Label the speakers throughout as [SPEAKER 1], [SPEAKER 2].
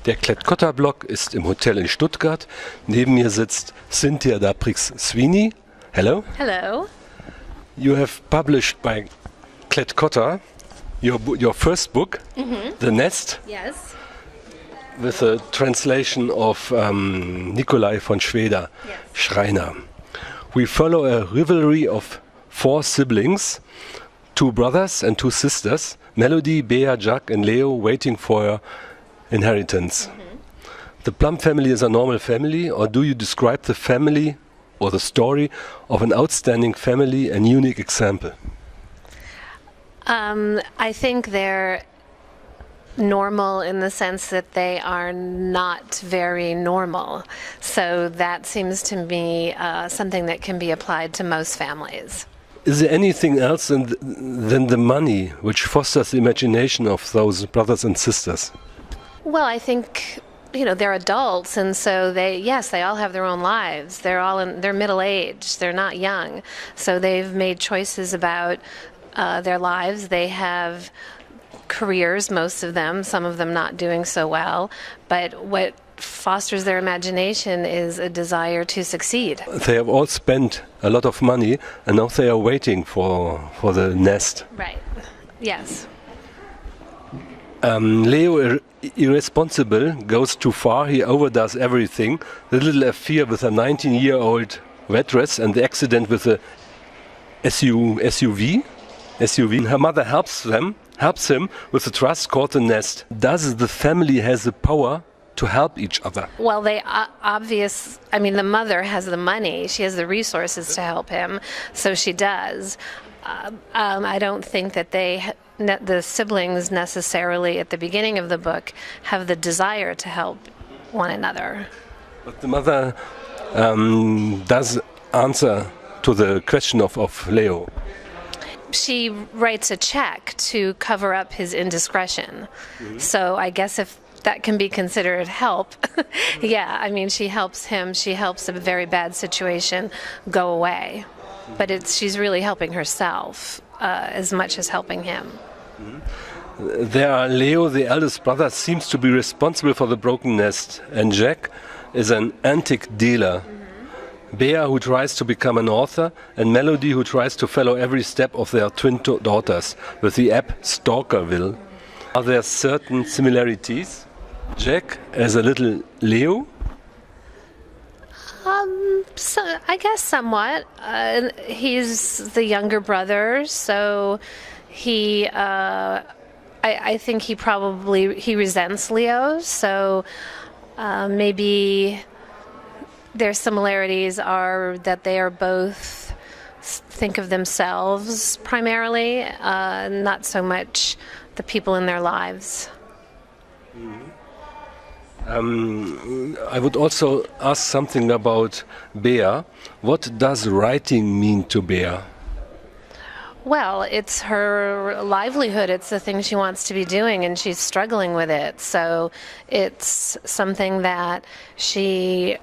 [SPEAKER 1] Der Klett-Cotta-Blog ist im Hotel in Stuttgart. Neben mir sitzt Cynthia Sweeney. Hello.
[SPEAKER 2] Hello.
[SPEAKER 1] You have published by Klett-Cotta your first book, The Nest.
[SPEAKER 2] Yes.
[SPEAKER 1] With a translation of Nikolai von Schweder,
[SPEAKER 2] Yes.
[SPEAKER 1] Schreiner. We follow a rivalry of 4 siblings, 2 brothers and 2 sisters, Melody, Bea, Jack and Leo, waiting for inheritance. The Plum family is a normal family, or do you describe the family or the story of an outstanding family, an unique example?
[SPEAKER 2] I think they're normal in the sense that they are not very normal. So that seems to me something that can be applied to most families.
[SPEAKER 1] Is there anything else than the money which fosters the imagination of those brothers and sisters?
[SPEAKER 2] Well, I think, they're adults, and so they all have their own lives. They're middle-aged. They're not young. So they've made choices about their lives. They have careers, most of them, some of them not doing so well. But what fosters their imagination is a desire to succeed.
[SPEAKER 1] They have all spent a lot of money, and now they are waiting for the nest.
[SPEAKER 2] Right. Yes.
[SPEAKER 1] Leo, irresponsible, goes too far. He overdoes everything. The little affair with a 19-year-old waitress and the accident with the SUV. Her mother helps him with the trust called the nest. Does the family has the power to help each other?
[SPEAKER 2] Well, the mother has the money. She has the resources to help him, so she does. I don't think that the siblings necessarily at the beginning of the book have the desire to help one another.
[SPEAKER 1] But the mother does answer to the question of Leo.
[SPEAKER 2] She writes a check to cover up his indiscretion. So I guess if that can be considered help, she helps him. She helps a very bad situation go away. But she's really helping herself as much as helping him.
[SPEAKER 1] Leo, the eldest brother, seems to be responsible for the broken nest, and Jack is an antique dealer. Bea, who tries to become an author, and Melody, who tries to follow every step of their twin daughters with the app Stalkerville. Are there certain similarities? Jack as a little Leo?
[SPEAKER 2] So I guess somewhat. He's the younger brother, so he. I think he resents Leo. So maybe their similarities are that they are both think of themselves primarily, not so much the people in their lives.
[SPEAKER 1] I would also ask something about Bea. What does writing mean to Bea?
[SPEAKER 2] Well, it's her livelihood. It's the thing she wants to be doing, and she's struggling with it. So it's something that she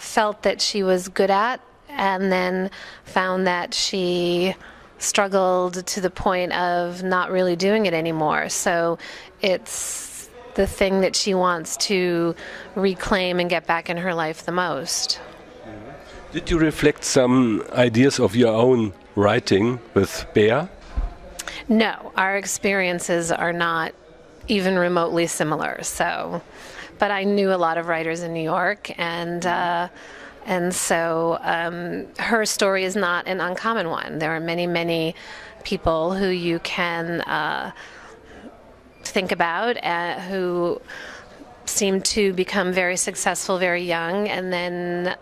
[SPEAKER 2] felt that she was good at, and then found that she struggled to the point of not really doing it anymore. So it's the thing that she wants to reclaim and get back in her life the most.
[SPEAKER 1] Did you reflect some ideas of your own writing with Bea?
[SPEAKER 2] No, our experiences are not even remotely similar. But I knew a lot of writers in New York, and so her story is not an uncommon one. There are many, many people who you can think about who seem to become very successful very young, and then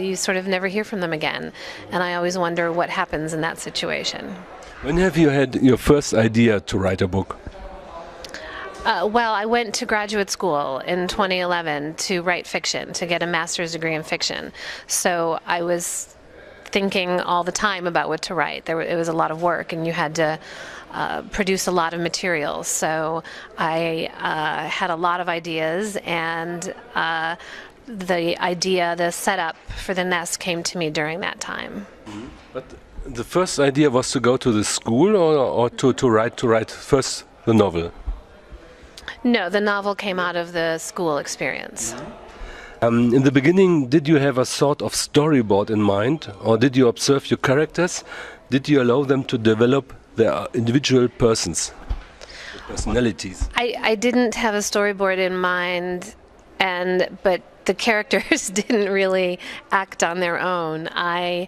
[SPEAKER 2] you sort of never hear from them again. And I always wonder what happens in that situation.
[SPEAKER 1] When have you had your first idea to write a book?
[SPEAKER 2] Well, I went to graduate school in 2011 to write fiction, to get a master's degree in fiction. So I was thinking all the time about what to write. It was a lot of work, and you had to produce a lot of materials. So I had a lot of ideas, and the setup for the nest came to me during that time.
[SPEAKER 1] But the first idea was to go to the school, or to write first the novel?
[SPEAKER 2] No, the novel came out of the school experience.
[SPEAKER 1] In the beginning, did you have a sort of storyboard in mind, or did you observe your characters? Did you allow them to develop their individual personalities?
[SPEAKER 2] I didn't have a storyboard in mind, but the characters didn't really act on their own. I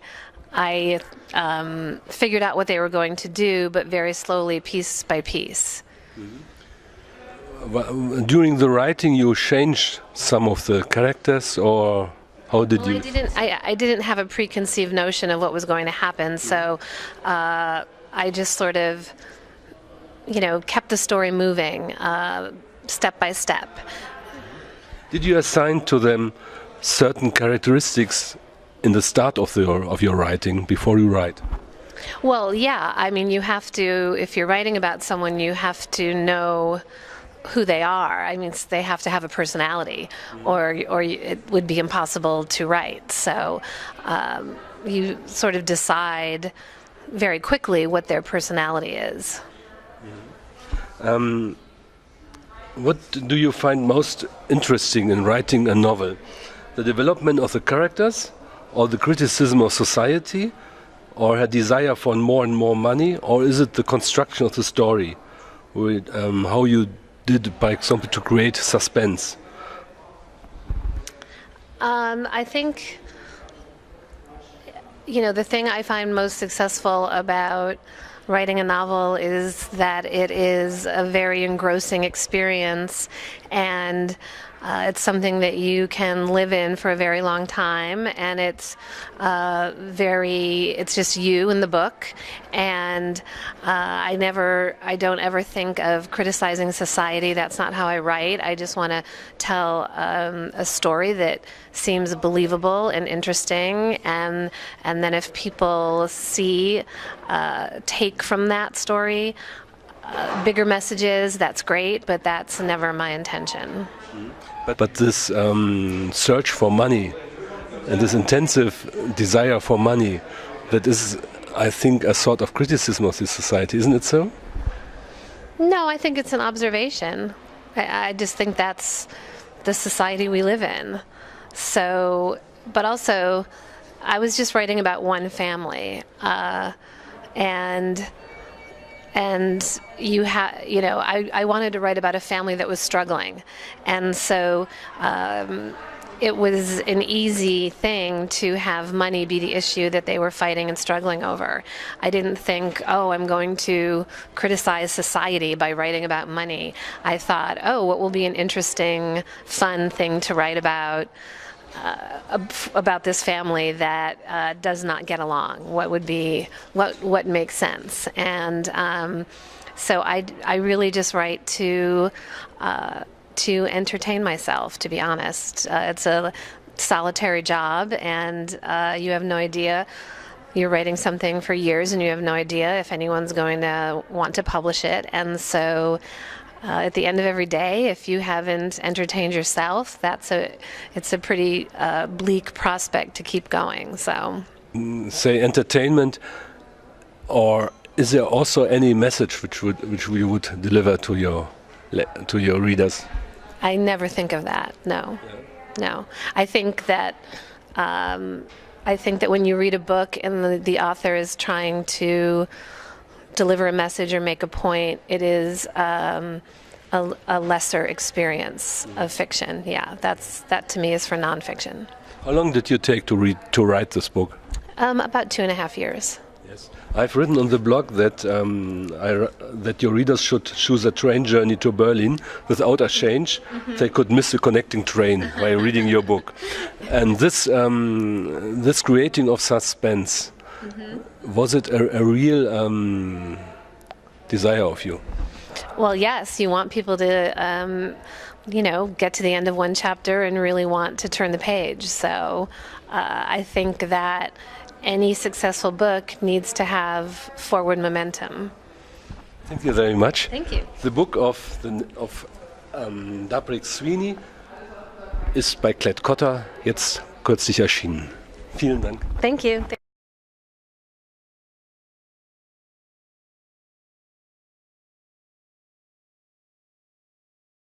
[SPEAKER 2] figured out what they were going to do, but very slowly, piece by piece.
[SPEAKER 1] During the writing, you changed some of the characters, or how did you?
[SPEAKER 2] I didn't have a preconceived notion of what was going to happen, so I just sort of, kept the story moving step by step.
[SPEAKER 1] Did you assign to them certain characteristics in the start of your writing before you write?
[SPEAKER 2] Well, yeah. I mean, you have to. If you're writing about someone, you have to know who they are. I mean, they have to have a personality, or it would be impossible to write. So you sort of decide very quickly what their personality is.
[SPEAKER 1] What do you find most interesting in writing a novel? The development of the characters, or the criticism of society, or her desire for more and more money, or is it the construction of the story? How you did, by example, to create suspense?
[SPEAKER 2] I think, the thing I find most successful about writing a novel is that it is a very engrossing experience, and it's something that you can live in for a very long time, and it's just you in the book, and I don't ever think of criticizing society. That's not how I write. I just want to tell a story that seems believable and interesting, and then if people take from that story bigger messages, that's great, but that's never my intention.
[SPEAKER 1] But this search for money and this intensive desire for money, that is, I think, a sort of criticism of this society, isn't it so?
[SPEAKER 2] No, I think it's an observation. I just think that's the society we live in. So, but also, I was just writing about one family, and I wanted to write about a family that was struggling, and so it was an easy thing to have money be the issue that they were fighting and struggling over. I didn't think, I'm going to criticize society by writing about money. I thought, what will be an interesting, fun thing to write about this family that does not get along. What makes sense? And so I really just write to entertain myself, to be honest. It's a solitary job, and you have no idea. You're writing something for years, and you have no idea if anyone's going to want to publish it. And so at the end of every day, if you haven't entertained yourself, it's a pretty bleak prospect to keep going. So,
[SPEAKER 1] say entertainment, or is there also any message which we would deliver to your readers?
[SPEAKER 2] I never think of that. No, no. I think that when you read a book and the author is trying to deliver a message or make a point, it is a lesser experience of fiction. Yeah, that to me is for nonfiction.
[SPEAKER 1] How long did you take to write this book?
[SPEAKER 2] About 2.5 years.
[SPEAKER 1] Yes, I've written on the blog that that your readers should choose a train journey to Berlin without a change. Mm-hmm. They could miss the connecting train by reading your book, and this creating of suspense. Mm-hmm. Was it a real desire of you?
[SPEAKER 2] Well, yes. You want people to, get to the end of one chapter and really want to turn the page. So I think that any successful book needs to have forward momentum.
[SPEAKER 1] Thank you very much.
[SPEAKER 2] Thank you.
[SPEAKER 1] The book of Sweeney ist bei Klett-Cotta jetzt kürzlich erschienen. Vielen Dank.
[SPEAKER 2] Thank you.